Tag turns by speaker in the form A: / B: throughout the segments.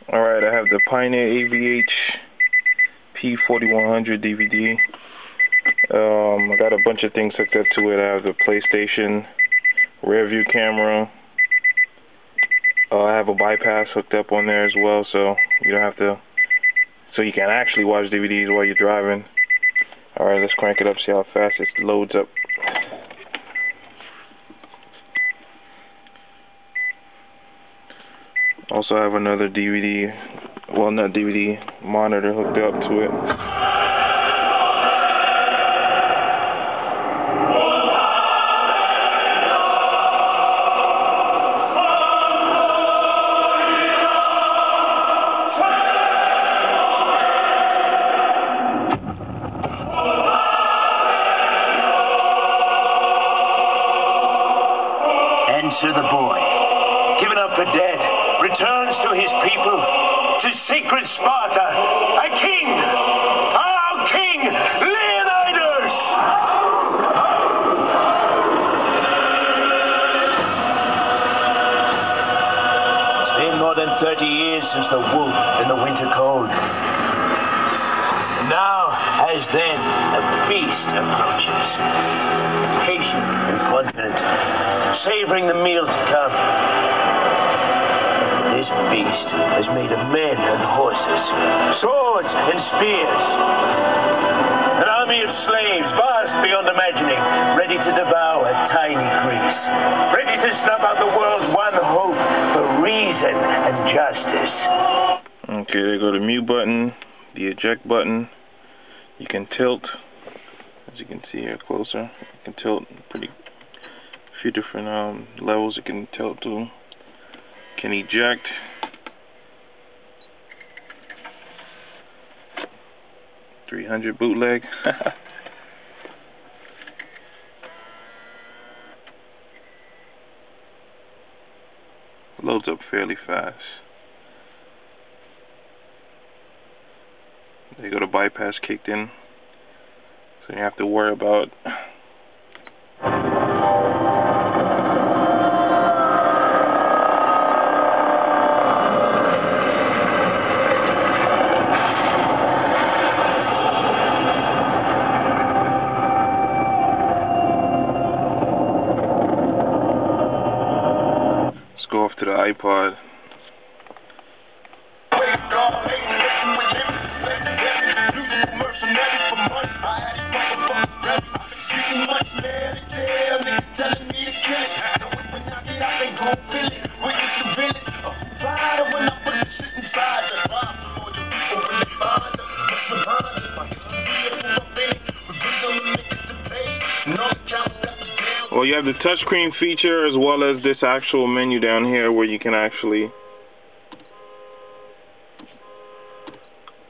A: Alright, I have the Pioneer AVH-P4100DVD. I got a bunch of things hooked up to it. I have the PlayStation, rear view camera. I have a bypass hooked up on there as well, so you don't have to, so you can actually watch DVDs while you're driving. Alright, let's crank it up, see how fast it loads up. Also have another DVD, well, not DVD, monitor hooked up to it.
B: Answer the boy, given up for dead, returns to his people, to sacred Sparta, a king, our king, Leonidas! It's been more than 30 years since the wolf in the winter cold. Now, as then, a beast approaches, patient and confident, savoring the meal to come. This beast is made of men and horses, swords and spears. An army of slaves, vast beyond imagining, ready to devour tiny Greece, ready to snuff out the world's one hope for reason and justice.
A: Okay, there go the mute button, the eject button. You can tilt, as you can see here closer. You can tilt pretty few different levels you can tilt to. Can eject. .300 bootleg. Loads up fairly fast. There you go, the bypass kicked in, so you have to worry about go off to the iPod. Well, you have the touchscreen feature as well as this actual menu down here where you can actually,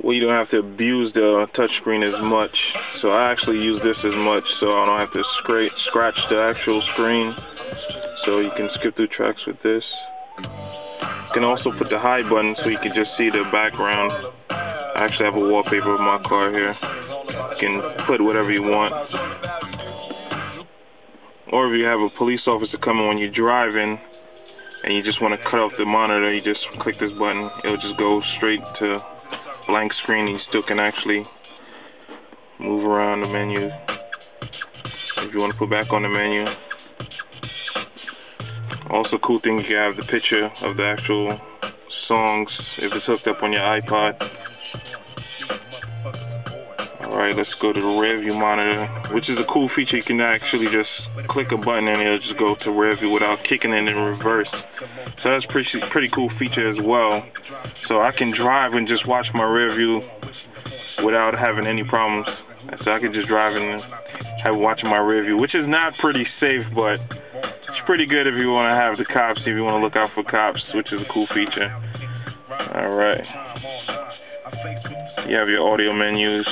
A: well, you don't have to abuse the touchscreen as much. So I actually use this as much so I don't have to scratch the actual screen. So you can skip through tracks with this. You can also put the hide button so you can just see the background. I actually have a wallpaper of my car here. You can put whatever you want. Or if you have a police officer coming when you're driving and you just want to cut off the monitor, you just click this button. It'll just go straight to blank screen. You still can actually move around the menu if you want to put back on the menu. Also, cool thing, you have the picture of the actual songs if it's hooked up on your iPod. Alright, let's go to the rear view monitor, which is a cool feature. You can actually just click a button and it'll just go to rear view without kicking it in reverse. So that's pretty cool feature as well. So I can drive and just watch my rear view without having any problems. So I can just drive and have watching my rear view, which is not pretty safe, but it's pretty good if you want to have the cops, if you want to look out for cops, which is a cool feature. Alright. You have your audio menus,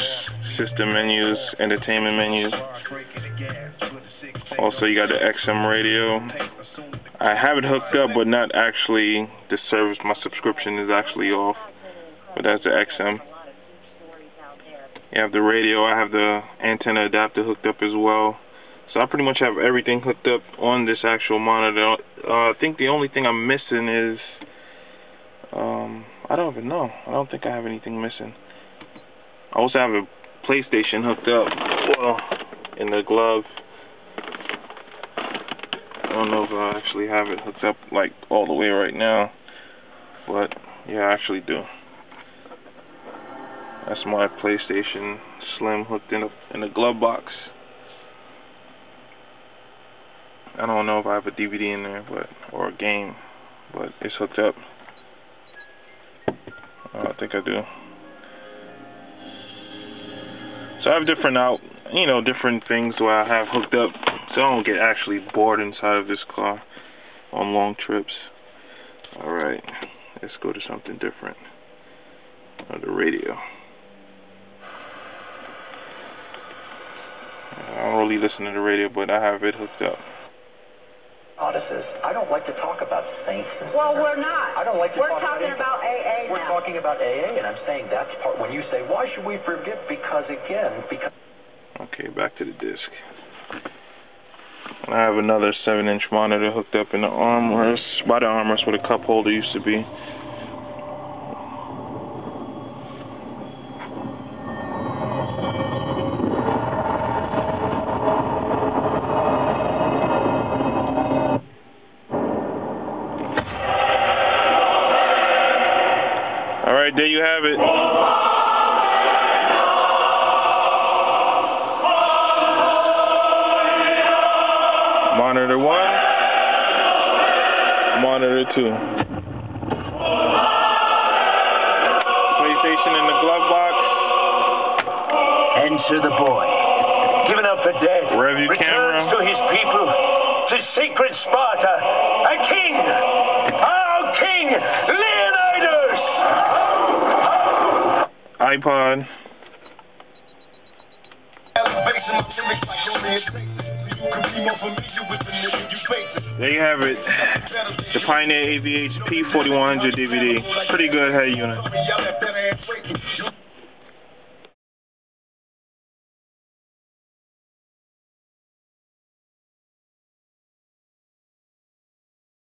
A: system menus, entertainment menus. Also, you got the XM radio. I have it hooked up, but not actually the service. My subscription is actually off, but that's the XM. You have the radio. I have the antenna adapter hooked up as well. So I pretty much have everything hooked up on this actual monitor. I think the only thing I'm missing is I don't even know. I don't think I have anything missing. I also have a PlayStation hooked up, well, in the glove. I don't know if I actually have it hooked up like all the way right now, but yeah, I actually do. That's my PlayStation Slim hooked in the glove box. I don't know if I have a DVD in there, or a game, but it's hooked up. I think I do. So I have different things where I have hooked up, so I don't get actually bored inside of this car on long trips. Alright, let's go to something different. The radio. I don't really listen to the radio, but I have it hooked up.
C: I don't like to talk about saints.
D: Well, we're not.
C: I don't like to
D: We're
C: talk
D: talking about AA now.
C: We're talking about AA, and I'm saying that's part. When you say, why should we forgive? Because.
A: Okay, back to the disc. I have another 7-inch monitor hooked up in the armrest, by the armrest where the cup holder used to be. Alright, there you have it. Monitor 1, monitor 2. PlayStation in the glove box.
B: Enter the boy, given up for dead,
A: Review camera.
B: returns to his people, to sacred Sparta, a king, our king, Leonidas!
A: iPod. There you have it, the Pioneer AVH-P4100DVD. Pretty good head unit.